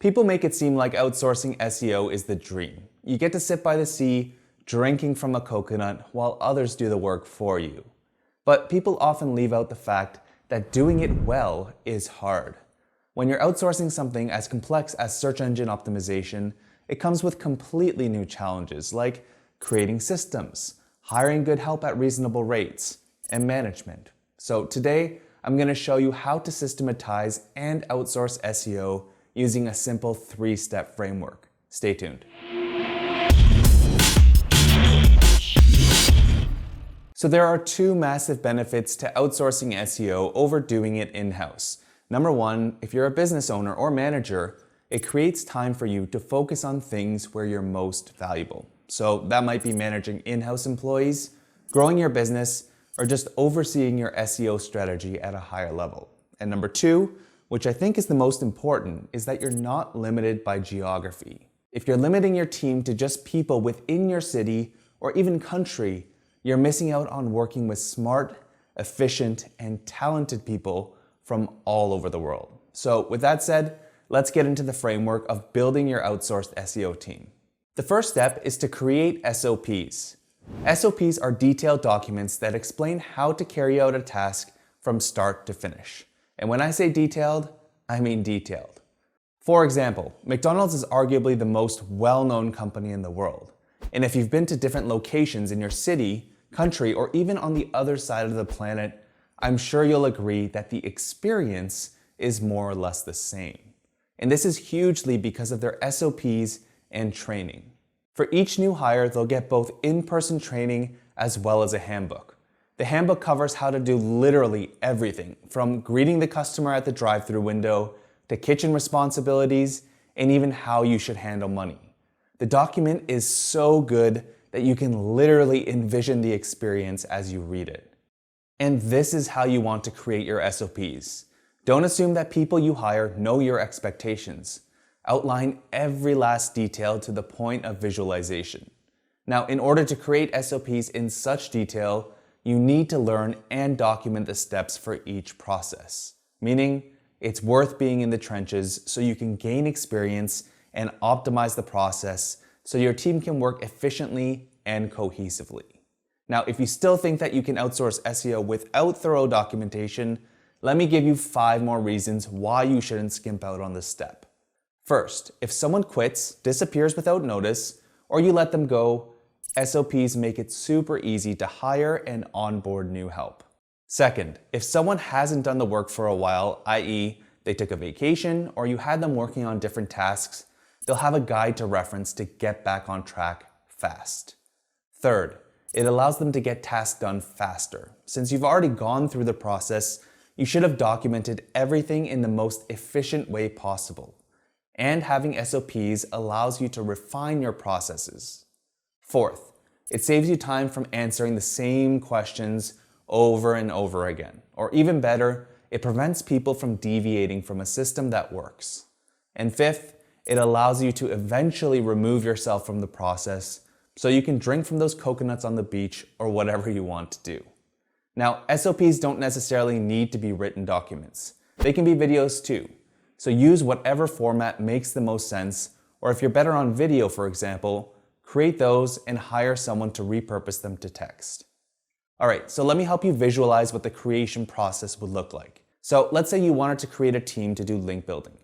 People make it seem like outsourcing SEO is the dream. You get to sit by the sea, drinking from a coconut, while others do the work for you. But people often leave out the fact that doing it well is hard. When you're outsourcing something as complex as search engine optimization, it comes with completely new challenges like creating systems, hiring good help at reasonable rates, and management. So today, I'm going to show you how to systematize and outsource SEO using a simple 3-step framework. Stay tuned. So there are two massive benefits to outsourcing SEO over doing it in-house. Number one, if you're a business owner or manager, it creates time for you to focus on things where you're most valuable. So that might be managing in-house employees, growing your business, or just overseeing your SEO strategy at a higher level. And number two, which I think is the most important, is that you're not limited by geography. If you're limiting your team to just people within your city or even country, you're missing out on working with smart, efficient, and talented people from all over the world. So with that said, let's get into the framework of building your outsourced SEO team. The first step is to create SOPs. SOPs are detailed documents that explain how to carry out a task from start to finish. And when I say detailed, I mean detailed. For example, McDonald's is arguably the most well-known company in the world. And if you've been to different locations in your city, country, or even on the other side of the planet, I'm sure you'll agree that the experience is more or less the same. And this is hugely because of their SOPs and training. For each new hire, they'll get both in-person training as well as a handbook. The handbook covers how to do literally everything, from greeting the customer at the drive-thru window to kitchen responsibilities and even how you should handle money. The document is so good that you can literally envision the experience as you read it. And this is how you want to create your SOPs. Don't assume that people you hire know your expectations. Outline every last detail to the point of visualization. Now, in order to create SOPs in such detail, you need to learn and document the steps for each process. Meaning, it's worth being in the trenches so you can gain experience and optimize the process so your team can work efficiently and cohesively. Now, if you still think that you can outsource SEO without thorough documentation, let me give you 5 more reasons why you shouldn't skimp out on this step. First, if someone quits, disappears without notice, or you let them go, SOPs make it super easy to hire and onboard new help. Second, if someone hasn't done the work for a while, i.e., they took a vacation or you had them working on different tasks, they'll have a guide to reference to get back on track fast. Third, it allows them to get tasks done faster. Since you've already gone through the process, you should have documented everything in the most efficient way possible. And having SOPs allows you to refine your processes. Fourth, it saves you time from answering the same questions over and over again. Or even better, it prevents people from deviating from a system that works. And fifth, it allows you to eventually remove yourself from the process so you can drink from those coconuts on the beach or whatever you want to do. Now, SOPs don't necessarily need to be written documents. They can be videos too. So use whatever format makes the most sense, or if you're better on video, for example, create those and hire someone to repurpose them to text. All right, so let me help you visualize what the creation process would look like. So let's say you wanted to create a team to do link building.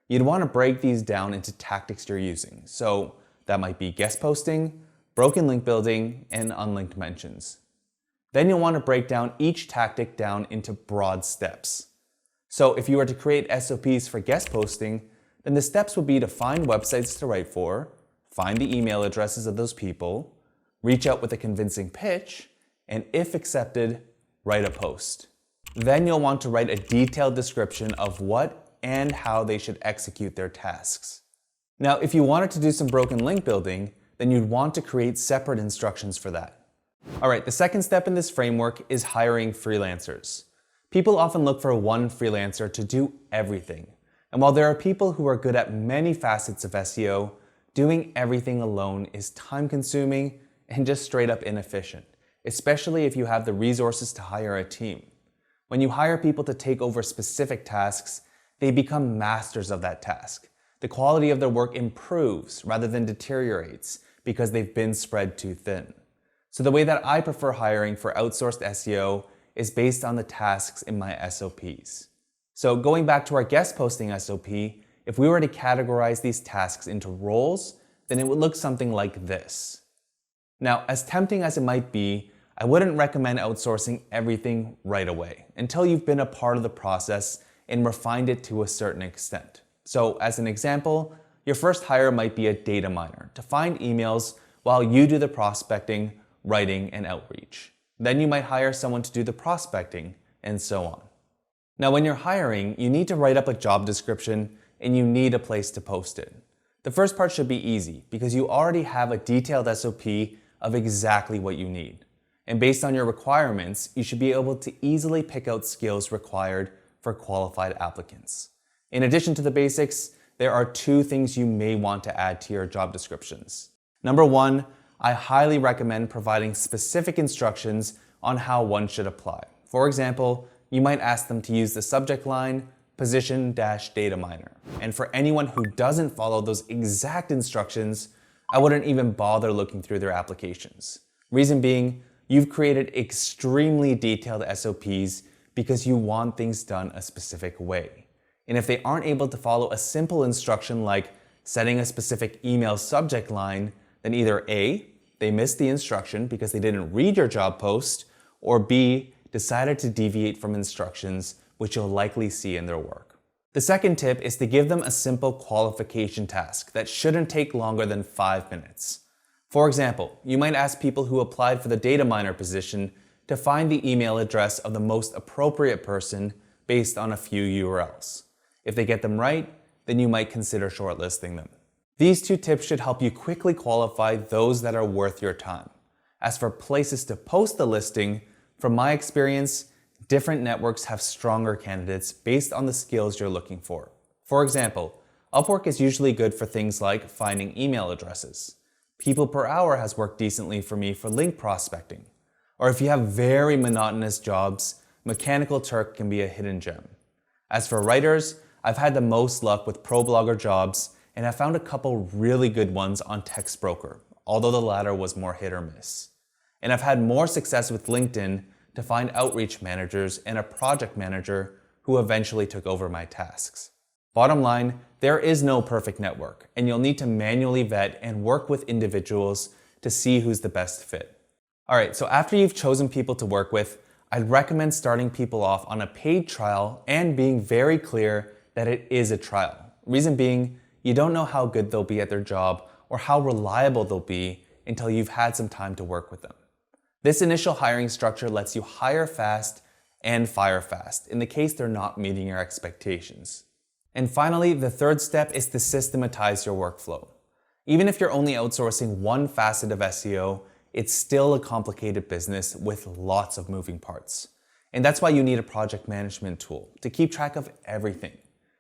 You'd want to break these down into tactics you're using. So that might be guest posting, broken link building, and unlinked mentions. Then you'll want to break down each tactic down into broad steps. So if you were to create SOPs for guest posting, then the steps would be to find websites to write for, find the email addresses of those people, reach out with a convincing pitch, and if accepted, write a post. Then you'll want to write a detailed description of what and how they should execute their tasks. Now, if you wanted to do some broken link building, then you'd want to create separate instructions for that. All right, the second step in this framework is hiring freelancers. People often look for one freelancer to do everything. And while there are people who are good at many facets of SEO, doing everything alone is time-consuming and just straight up inefficient, especially if you have the resources to hire a team. When you hire people to take over specific tasks, they become masters of that task. the quality of their work improves rather than deteriorates because they've been spread too thin. So the way that I prefer hiring for outsourced SEO is based on the tasks in my SOPs. So going back to our guest posting SOP, if we were to categorize these tasks into roles, then it would look something like this. Now, as tempting as it might be, I wouldn't recommend outsourcing everything right away until you've been a part of the process and refined it to a certain extent. So as an example, your first hire might be a data miner to find emails while you do the prospecting, writing, and outreach. Then you might hire someone to do the prospecting, and so on. Now, when you're hiring, you need to write up a job description and you need a place to post it. The first part should be easy because you already have a detailed SOP of exactly what you need. And based on your requirements, you should be able to easily pick out skills required for qualified applicants. In addition to the basics, there are two things you may want to add to your job descriptions. Number one, I highly recommend providing specific instructions on how one should apply. For example, you might ask them to use the subject line, position-data miner. And for anyone who doesn't follow those exact instructions, I wouldn't even bother looking through their applications. Reason being, you've created extremely detailed SOPs because you want things done a specific way. And if they aren't able to follow a simple instruction like setting a specific email subject line, then either A, they missed the instruction because they didn't read your job post, or B, decided to deviate from instructions, which you'll likely see in their work. The second tip is to give them a simple qualification task that shouldn't take longer than 5 minutes. For example, you might ask people who applied for the data miner position to find the email address of the most appropriate person based on a few URLs. If they get them right, then you might consider shortlisting them. These two tips should help you quickly qualify those that are worth your time. As for places to post the listing, from my experience, different networks have stronger candidates based on the skills you're looking for. For example, Upwork is usually good for things like finding email addresses. People Per Hour has worked decently for me for link prospecting. Or if you have very monotonous jobs, Mechanical Turk can be a hidden gem. As for writers, I've had the most luck with ProBlogger jobs, and I found a couple really good ones on TextBroker, although the latter was more hit or miss. And I've had more success with LinkedIn to find outreach managers and a project manager who eventually took over my tasks. Bottom line, there is no perfect network, and you'll need to manually vet and work with individuals to see who's the best fit. Alright, so after you've chosen people to work with, I'd recommend starting people off on a paid trial and being very clear that it is a trial. Reason being, you don't know how good they'll be at their job or how reliable they'll be until you've had some time to work with them. This initial hiring structure lets you hire fast and fire fast in the case they're not meeting your expectations. And finally, the third step is to systematize your workflow. Even if you're only outsourcing one facet of SEO, it's still a complicated business with lots of moving parts. And that's why you need a project management tool to keep track of everything.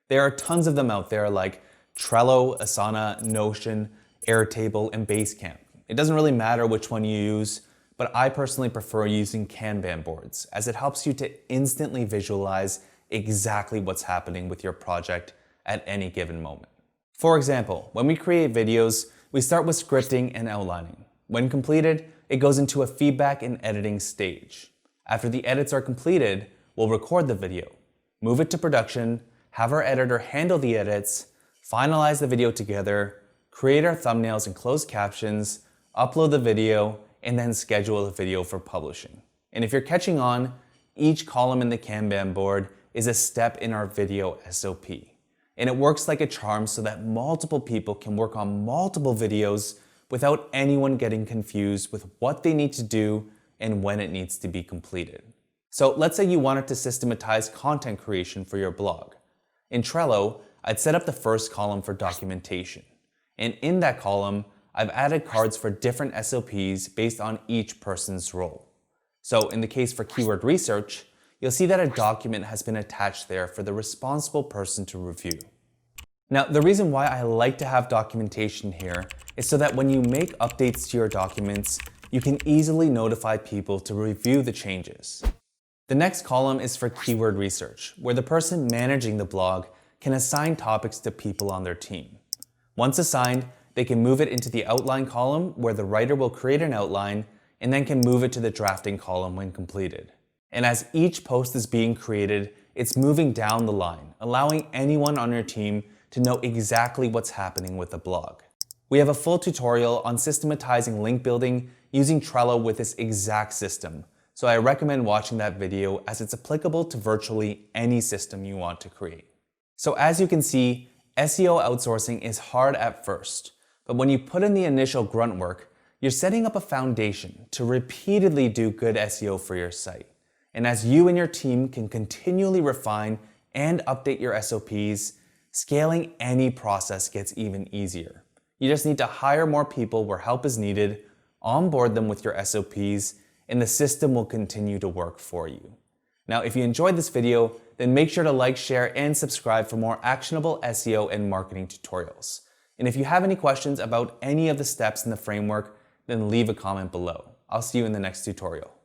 There are tons of them out there like Trello, Asana, Notion, Airtable, and Basecamp. It doesn't really matter which one you use, but I personally prefer using Kanban boards as it helps you to instantly visualize exactly what's happening with your project at any given moment. For example, when we create videos, we start with scripting and outlining. When completed, it goes into a feedback and editing stage. After the edits are completed, we'll record the video, move it to production, have our editor handle the edits, finalize the video together, create our thumbnails and closed captions, upload the video, and then schedule the video for publishing. And if you're catching on, each column in the Kanban board is a step in our video SOP. And it works like a charm so that multiple people can work on multiple videos without anyone getting confused with what they need to do and when it needs to be completed. So let's say you wanted to systematize content creation for your blog. In Trello, I'd set up the first column for documentation. And in that column, I've added cards for different SOPs based on each person's role. So in the case for keyword research, you'll see that a document has been attached there for the responsible person to review. Now, the reason why I like to have documentation here is so that when you make updates to your documents, you can easily notify people to review the changes. The next column is for keyword research, where the person managing the blog can assign topics to people on their team. Once assigned, they can move it into the outline column where the writer will create an outline and then can move it to the drafting column when completed. And as each post is being created, it's moving down the line, allowing anyone on your team to know exactly what's happening with the blog. We have a full tutorial on systematizing link building using Trello with this exact system, so I recommend watching that video as it's applicable to virtually any system you want to create. So as you can see, SEO outsourcing is hard at first, but when you put in the initial grunt work, you're setting up a foundation to repeatedly do good SEO for your site. And as you and your team can continually refine and update your SOPs, scaling any process gets even easier. You just need to hire more people where help is needed, onboard them with your SOPs, and the system will continue to work for you. Now, if you enjoyed this video, then make sure to like, share, and subscribe for more actionable SEO and marketing tutorials. And if you have any questions about any of the steps in the framework, then leave a comment below. I'll see you in the next tutorial.